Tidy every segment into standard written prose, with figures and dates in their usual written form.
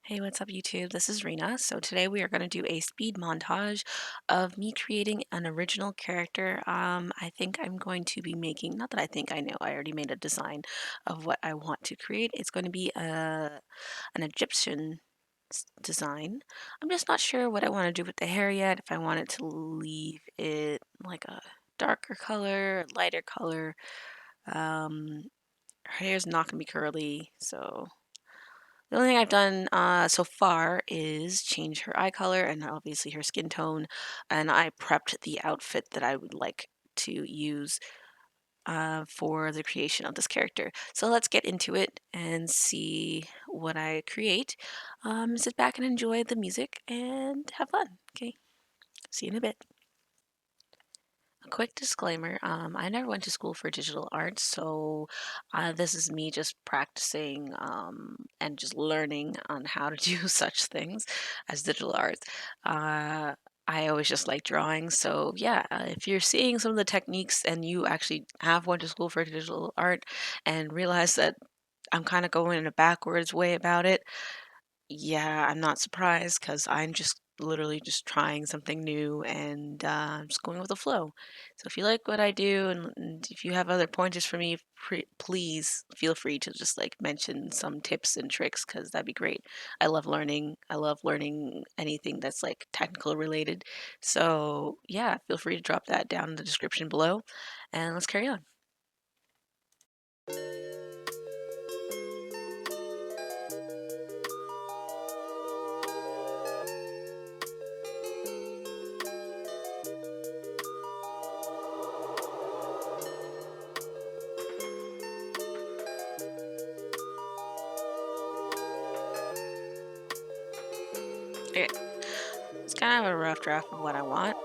Hey, what's up, YouTube? This is Rena. So today we are going to do a speed montage of me creating an original character. I think I'm going to be making, not that I think I know, I already made a design of what I want to create. It's going to be an Egyptian design. I'm just not sure what I want to do with the hair yet. If I wanted to leave it like a darker color, a lighter color. Her hair's not going to be curly, so the only thing I've done so far is change her eye color and obviously her skin tone, and I prepped the outfit that I would like to use for the creation of this character. So let's get into it and see what I create. Sit back and enjoy the music and have fun. Okay, see you in a bit. A quick disclaimer, I never went to school for digital art, so this is me just practicing and just learning on how to do such things as digital art. Uh, I always just like drawing, so yeah, if you're seeing some of the techniques and you actually have went to school for digital art and realize that I'm kind of going in a backwards way about it, yeah, I'm not surprised because I'm just literally just trying something new and just going with the flow. So if you like what I do and if you have other pointers for me, please feel free to just like mention some tips and tricks because that'd be great. I love learning. I love learning anything that's like technical related. So yeah, feel free to drop that down in the description below and let's carry on. Okay, it's kind of a rough draft of what I want.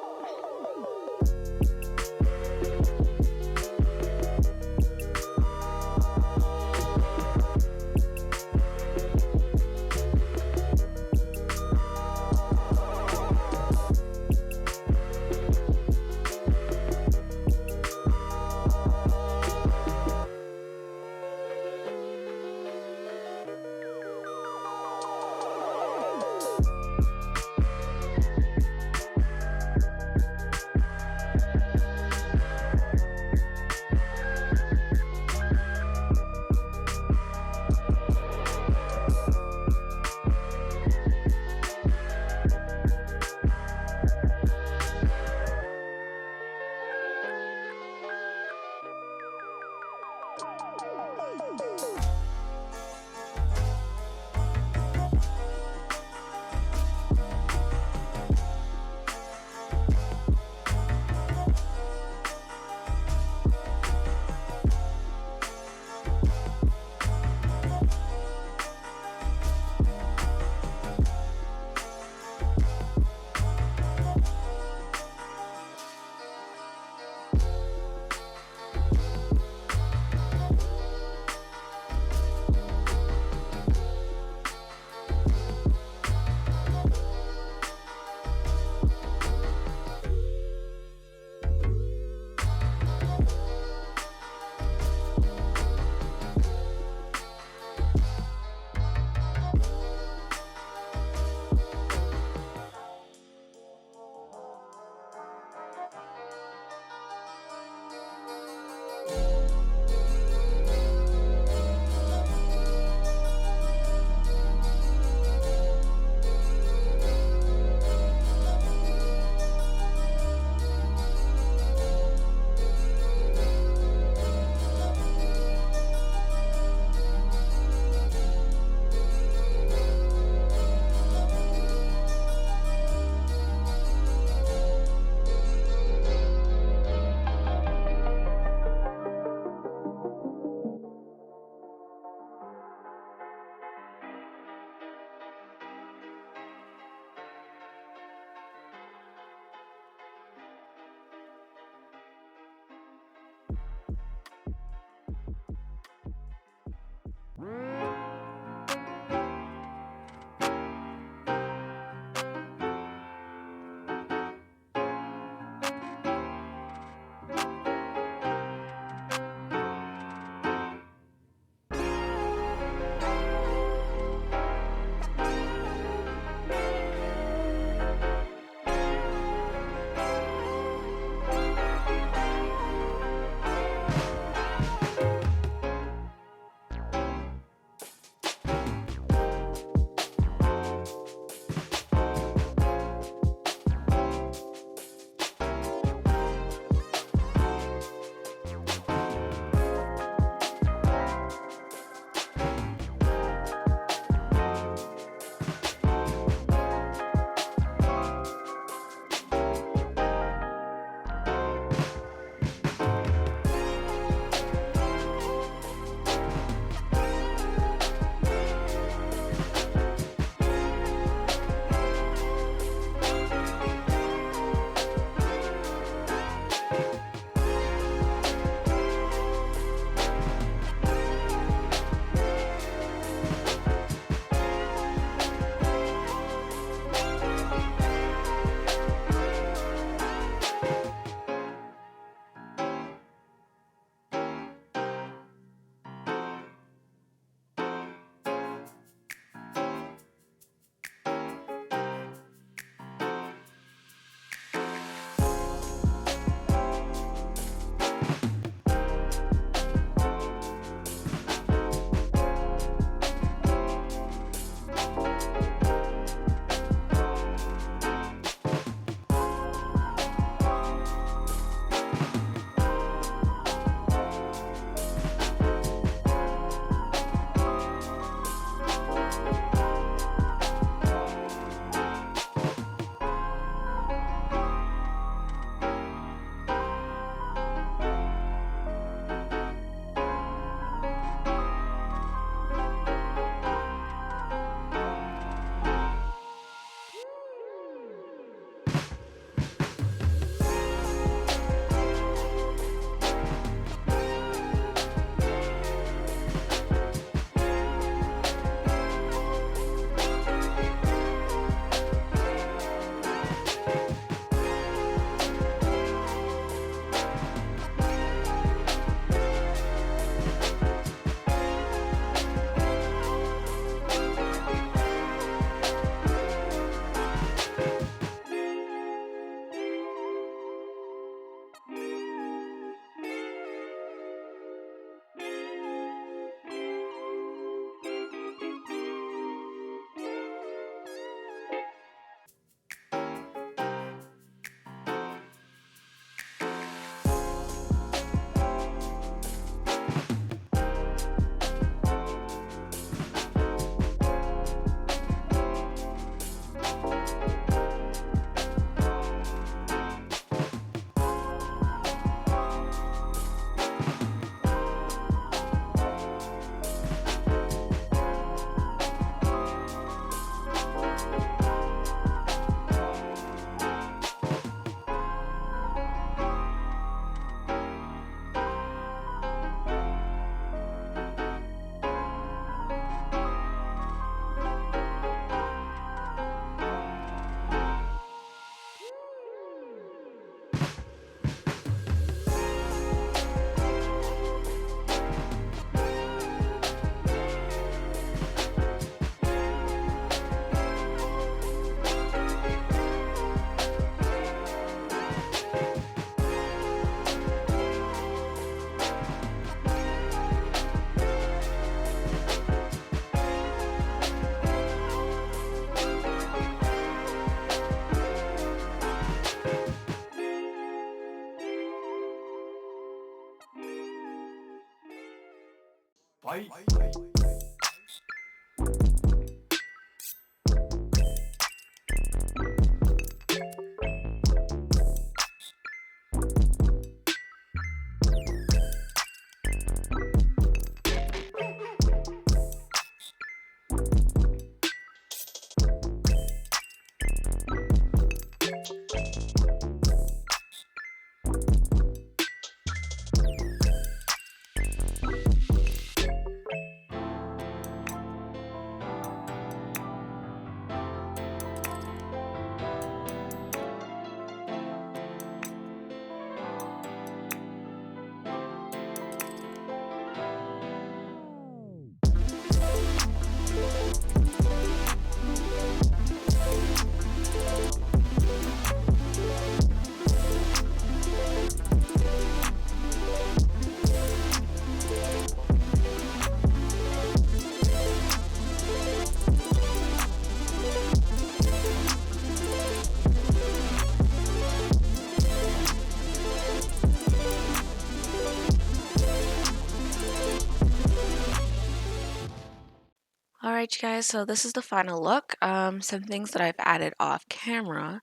Alright, you guys, so this is the final look. Some things that I've added off camera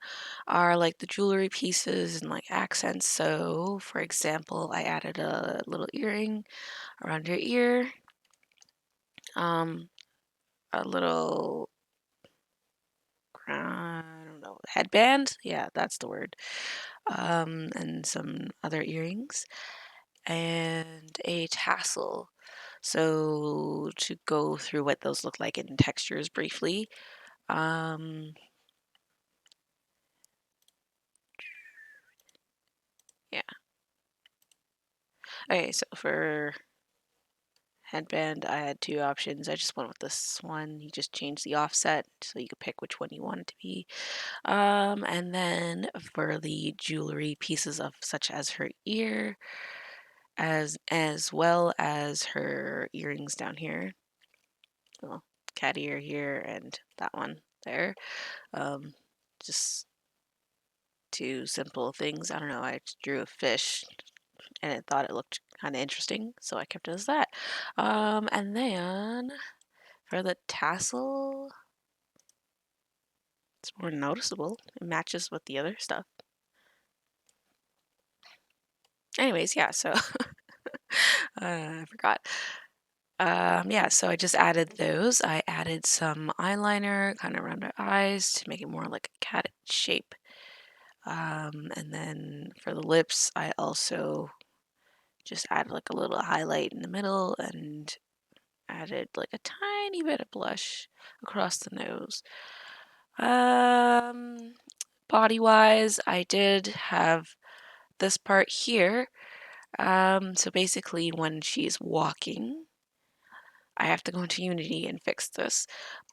are like the jewelry pieces and like accents. So, for example, I added a little earring around your ear, um, a little, I don't know, headband. Yeah, that's the word. And some other earrings and a tassel. So, to go through what those look like in textures briefly. Um, yeah. Okay, so for headband, I had two options. I just went with this one. You just change the offset so you could pick which one you want it to be. And then for the jewelry pieces of such as her ear, as well as her earrings down here, well, cat ear here and that one there. Um, just two simple things. I don't know. I just drew a fish and it thought it looked kind of interesting, so I kept it as that. And then for the tassel, it's more noticeable. It matches with the other stuff. Anyways, yeah, so I forgot. Yeah, so I just added those. I added some eyeliner kind of around her eyes to make it more like a cat shape. And then for the lips, I also just added like a little highlight in the middle and added like a tiny bit of blush across the nose. Body wise, I did have this part here. So basically, when she's walking, I have to go into Unity and fix this.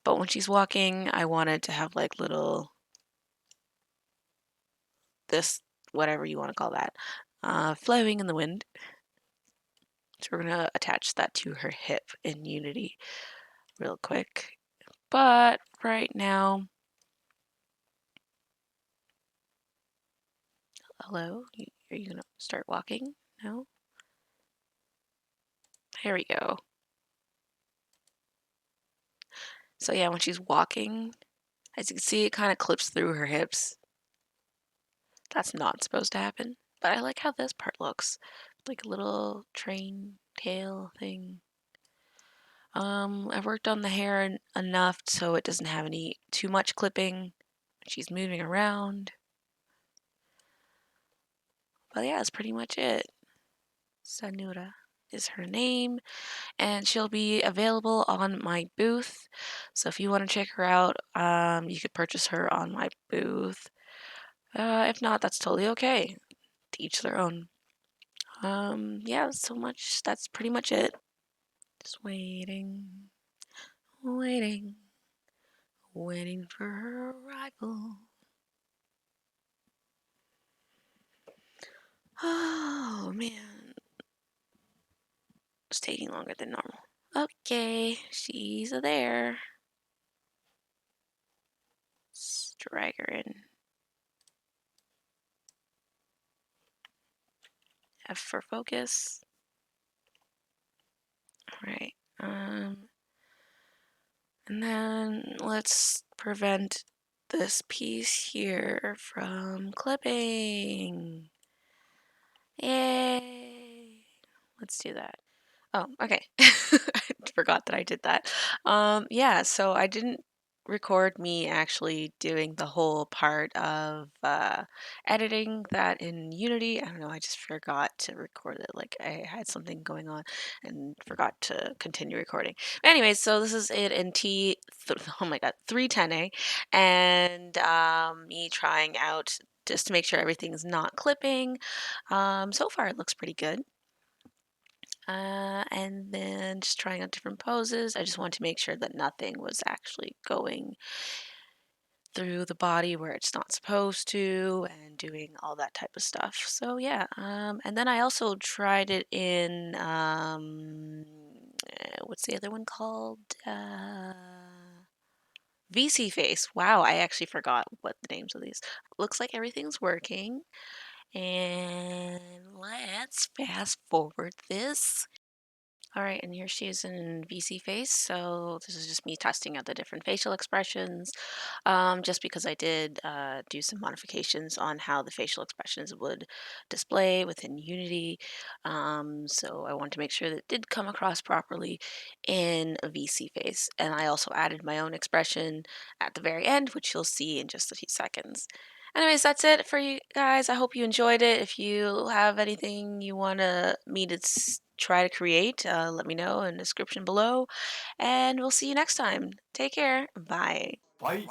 But when she's walking, I wanted to have like little, this, whatever you want to call that, flowing in the wind. So we're going to attach that to her hip in Unity real quick. But right now, hello, are you going to start walking? No? Here we go. So yeah, when she's walking, as you can see, it kind of clips through her hips. That's not supposed to happen. But I like how this part looks. Like a little train tail thing. I've worked on the hair enough so it doesn't have any too much clipping. She's moving around. But yeah, that's pretty much it. Sanura is her name, and she'll be available on my booth. So if you want to check her out, you could purchase her on my booth. If not, that's totally okay. To each their own. Yeah, so much. That's pretty much it. Just waiting, waiting, waiting for her arrival. Oh man, it's taking longer than normal. Okay, she's there. Let's drag her in. F for focus. All right. Um, and then let's prevent this piece here from clipping. Yay! Let's do that. Oh, okay. I forgot that I did that. Yeah, so I didn't record me actually doing the whole part of editing that in Unity. I don't know, I just forgot to record it. Like I had something going on and forgot to continue recording. Anyways, so this is it in oh my God, 310A, and me trying out just to make sure everything's not clipping. So far it looks pretty good. And then just trying out different poses. I just wanted to make sure that nothing was actually going through the body where it's not supposed to and doing all that type of stuff. So yeah, and then I also tried it in what's the other one called? VSeeFace. Wow, I actually forgot what the names of these. Looks like everything's working. And let's fast forward this. All right, and here she is in VSeeFace. So this is just me testing out the different facial expressions, just because I did do some modifications on how the facial expressions would display within Unity. So I wanted to make sure that it did come across properly in a VSeeFace. And I also added my own expression at the very end, which you'll see in just a few seconds. Anyways, that's it for you guys. I hope you enjoyed it. If you have anything you want me to try to create, let me know in the description below. And we'll see you next time. Take care. Bye. Bye.